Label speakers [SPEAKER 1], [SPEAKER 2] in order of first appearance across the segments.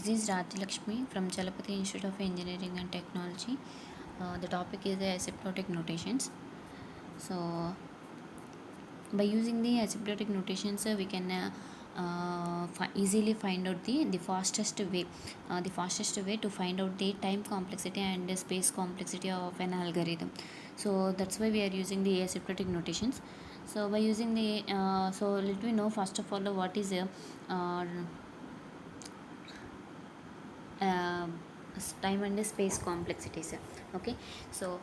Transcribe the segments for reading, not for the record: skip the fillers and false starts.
[SPEAKER 1] This is Radhi Lakshmi from Chalapati Institute of Engineering and Technology. The topic is the asymptotic notations. So, by using the asymptotic notations, we can easily find out the fastest way to find out the time complexity and the space complexity of an algorithm. So that's why we are using the asymptotic notations. So by using the so let me know first of all what is a uh, time and space complexities. Okay, so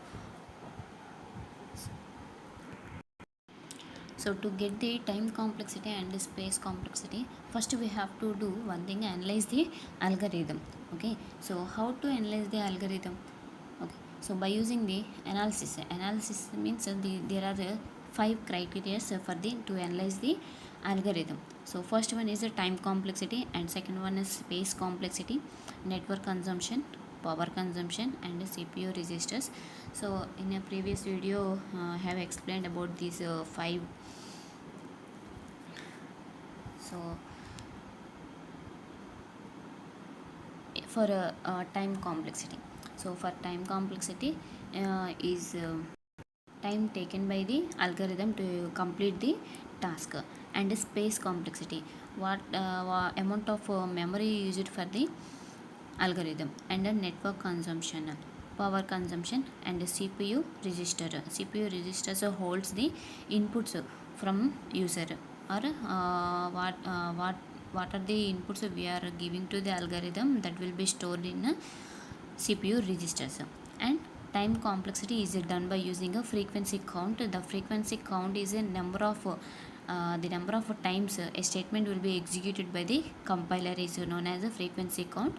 [SPEAKER 1] to get the time complexity and the space complexity, first we have to do one thing, analyze the algorithm. Okay, so how to analyze the algorithm? Okay, so by using the analysis means there are 5 criteria for the to analyze the algorithm. So first one is the time complexity, and second one is space complexity, network consumption, power consumption, and the CPU registers. So in a previous video I have explained about these 5. So for time complexity, so for time complexity is time taken by the algorithm to complete the task, and space complexity, what amount of memory used for the algorithm, and the network consumption, power consumption, and the CPU register. CPU registers holds the inputs from user, or what are the inputs we are giving to the algorithm, that will be stored in CPU registers. And time complexity is done by using a frequency count. The frequency count is a number of the number of times a statement will be executed by the compiler is known as a frequency count,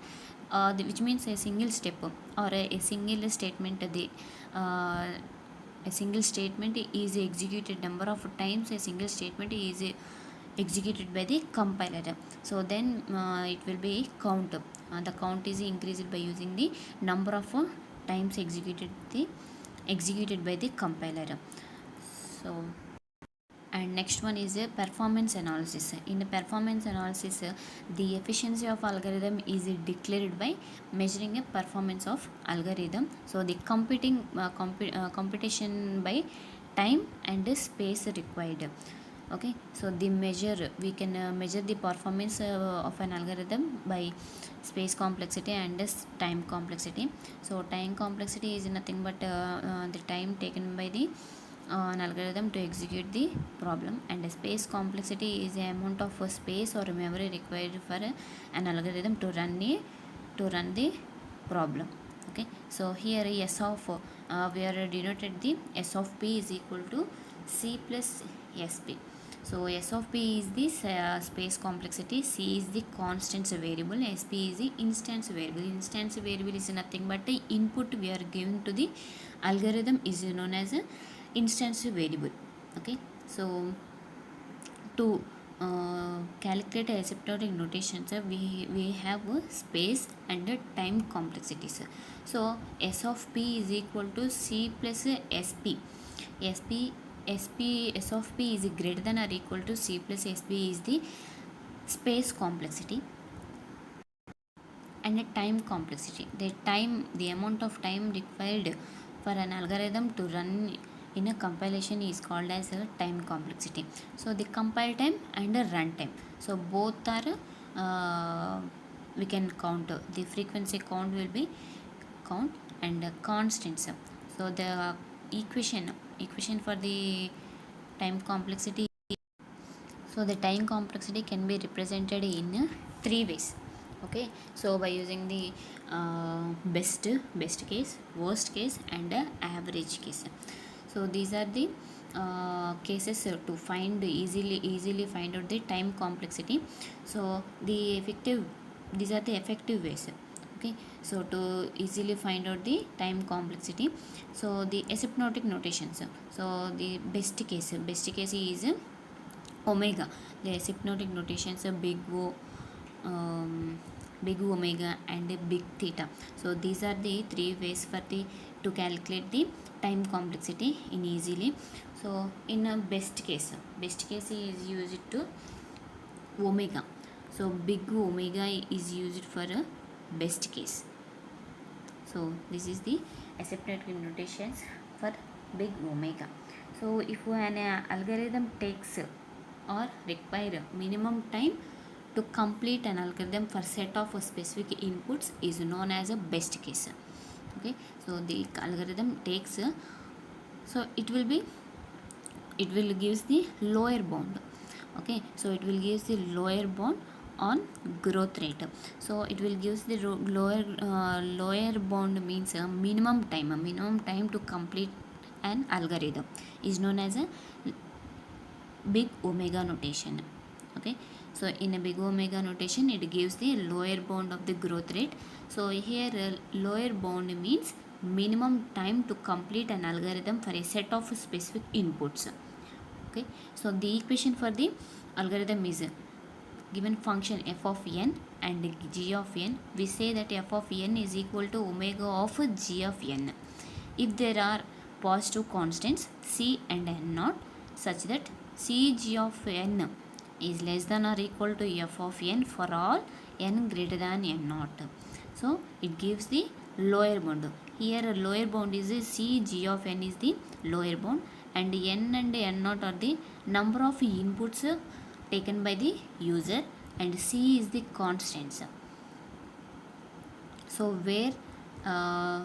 [SPEAKER 1] which means a single step or a single statement. A single statement is executed number of times a single statement is executed by the compiler. So then it will be count. The count is increased by using the number of times executed by the compiler. So, and next one is a performance analysis. In the performance analysis, the efficiency of algorithm is declared by measuring a performance of algorithm. So the computation by time and space required. Okay, so the measure, we can measure the performance of an algorithm by space complexity and time complexity. So time complexity is nothing but the time taken by the an algorithm to execute the problem, and space complexity is the amount of space or memory required for an algorithm to run the problem. Okay, so here s of we are denoted the s of p is equal to c plus sp. So s of p is the space complexity, c is the constants variable, sp is the instance variable. Instance variable is nothing but the input we are giving to the algorithm is known as a instance variable. Okay, so to calculate asymptotic notations, we have space and time complexities. So s of p is equal to c plus sp. S of p is greater than or equal to c plus sp is the space complexity, and a time complexity, the amount of time required for an algorithm to run in a compilation is called as a time complexity. So the compile time and the run time, so both are we can count. The frequency count will be count and constants. So the equation for the time complexity, so the time complexity can be represented in 3 ways. Okay, so by using the best case, worst case, and average case. So these are the cases to find easily find out the time complexity. So these are the effective ways. Okay, so to easily find out the time complexity, so the asymptotic notations. So the best case is omega. The asymptotic notations are big O, big omega, and big theta. So these are the 3 ways for the to calculate the time complexity in easily. So in a best case is used to omega. So big omega is used for a best case. So this is the accepted notations for big omega. So if an algorithm takes or require minimum time to complete an algorithm for set of specific inputs is known as a best case. Okay, so the algorithm takes so it will gives the lower bound. Okay, so it will gives the lower bound on growth rate. So it will gives the lower bound means a minimum time to complete an algorithm is known as a big omega notation. Okay, so in a big omega notation it gives the lower bound of the growth rate. So here lower bound means minimum time to complete an algorithm for a set of specific inputs. Okay, so the equation for the algorithm is given function f of n and g of n. We say that f of n is equal to omega of g of n if there are positive constants c and n naught such that c g of n is less than or equal to f of n for all n greater than n naught. So it gives the lower bound. Here lower bound is c g of n is the lower bound, and n naught are the number of inputs taken by the user, and c is the constants. So where uh,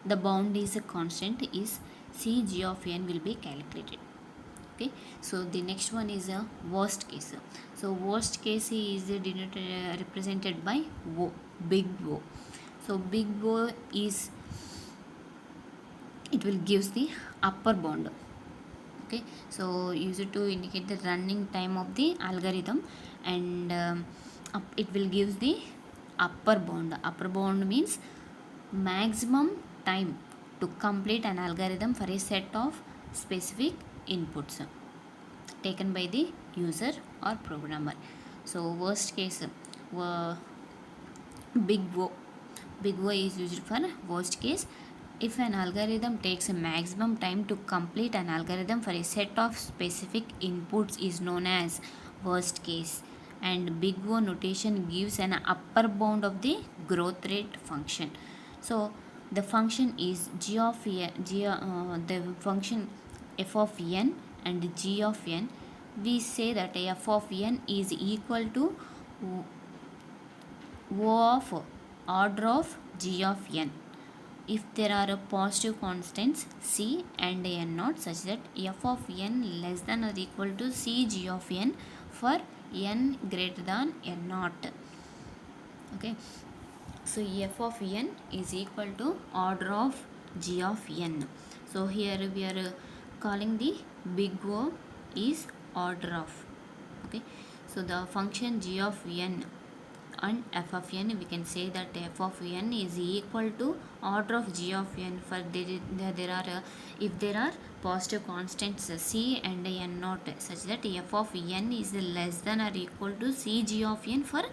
[SPEAKER 1] the bound is a constant is c g of n will be calculated. Okay, so the next one is a worst case. So worst case is denoted, represented by O, big O. So big O is, it will gives the upper bound. Okay, so use it to indicate the running time of the algorithm, and it will gives the upper bound. Upper bound means maximum time to complete an algorithm for a set of specific inputs taken by the user or programmer. So worst case, big O. Big O is used for worst case. If an algorithm takes a maximum time to complete an algorithm for a set of specific inputs is known as worst case, and big O notation gives an upper bound of the growth rate function. So the function is g of n, the function f of n and g of n. We say that f of n is equal to O of order of g of n if there are positive constants c and n naught such that f of n less than or equal to c g of n for n greater than n naught. Okay, so f of n is equal to order of g of n. So here we are calling the big O is order of. Okay, so the function g of n and f of n, we can say that f of n is equal to order of g of n for there are if there are positive constants c and n naught such that f of n is less than or equal to c g of n for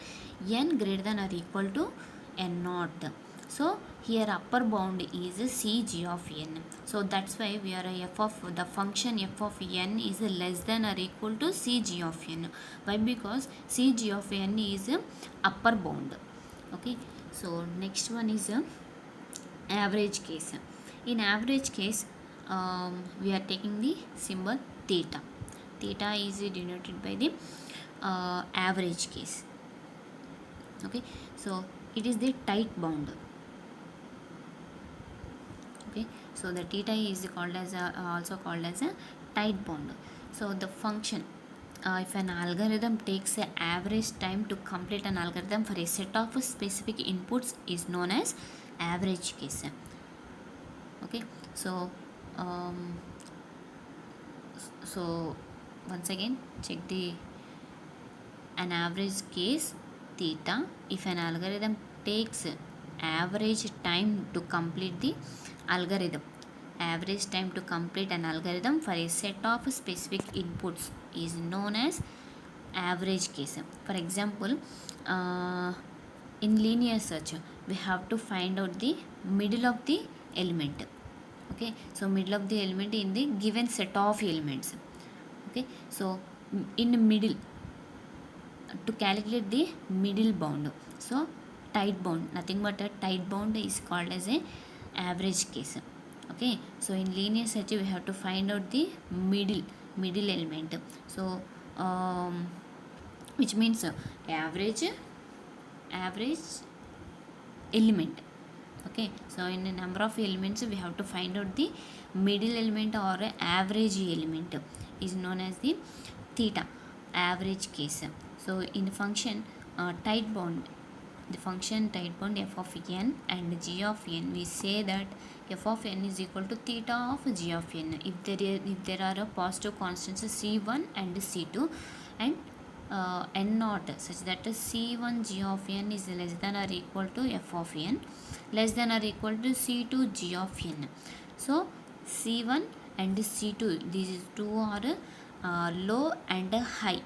[SPEAKER 1] n greater than or equal to n naught. So here upper bound is c g of n. So that's why we are f of the function f of n is less than or equal to c g of n. Why? Because c g of n is upper bound. Okay, so next one is average case. In average case, we are taking the symbol theta. Theta is denoted by the average case. Okay, so it is the tight bound. Okay, so the theta is called as also called as a tight bound. So the function, if an algorithm takes an average time to complete an algorithm for a set of specific inputs is known as average case. Okay, so so once again check the an average case theta. If an algorithm takes average time to complete the algorithm, average time to complete an algorithm for a set of specific inputs is known as average case. For example, in linear search we have to find out the middle of the element. Okay, so middle of the element in the given set of elements. Okay, so in the middle to calculate the middle bound. So tight bound, nothing but a tight bound is called as a average case. Okay, so in linear search we have to find out the middle element. So which means average element. Okay, so in a number of elements we have to find out the middle element or average element is known as the theta average case. So in function tight bond, the function tight bond f of n and g of n, we say that f of n is equal to theta of g of n if there are a positive constants c1 and c2 and n naught, such that c1 g of n is less than or equal to f of n, less than or equal to c2 g of n. So c1 and c2, these two are low and high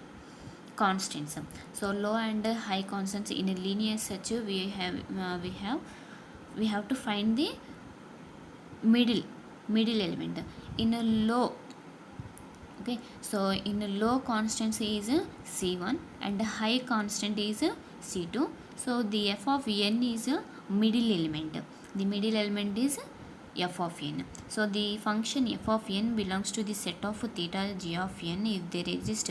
[SPEAKER 1] constants. So low and high constants in a linear search we have to find the middle element in a low. Okay, so in a low constant is c1 and high constant is c2. So the f of n is a middle element, the middle element is f of n. So the function f of n belongs to the set of theta g of n if there exist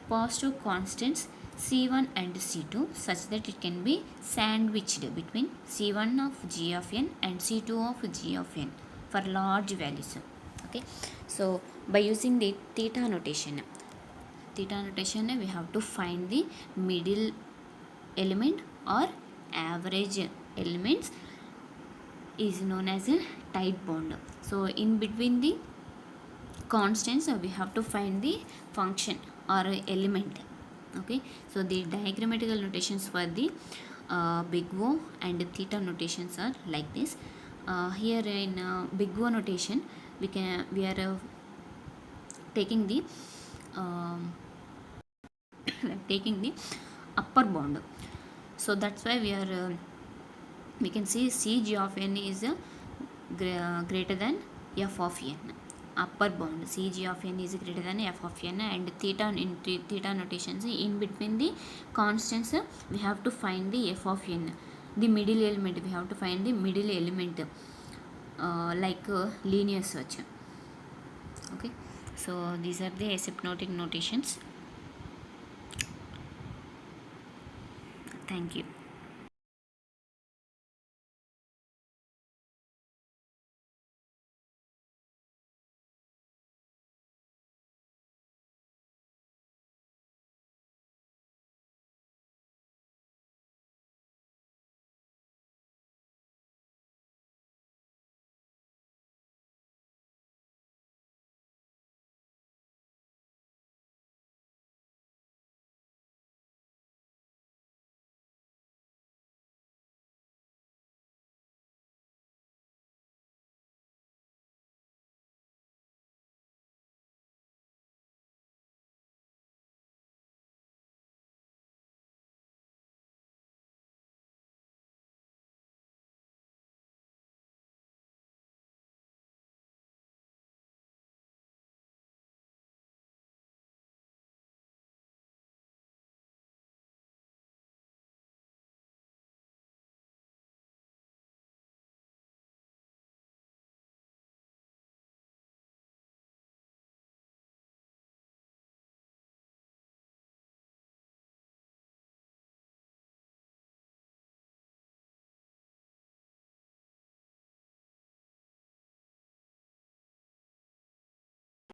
[SPEAKER 1] positive constants c1 and c2 such that it can be sandwiched between c1 of g of n and c2 of g of n for large values. Okay, so by using the theta notation we have to find the middle element or average elements is known as a tight bond. So in between the constants we have to find the function or element. Okay, so the diagrammatical notations for the big O and theta notations are like this. Here in big O notation we are taking the taking the upper bound. So that's why we can see cg of n is greater than f of n. Upper bound cg of n is greater than f of n, and theta in theta notations in between the constants we have to find the f of n, the middle element we have to find the middle element like linear search. Okay, so these are the asymptotic notations. Thank you.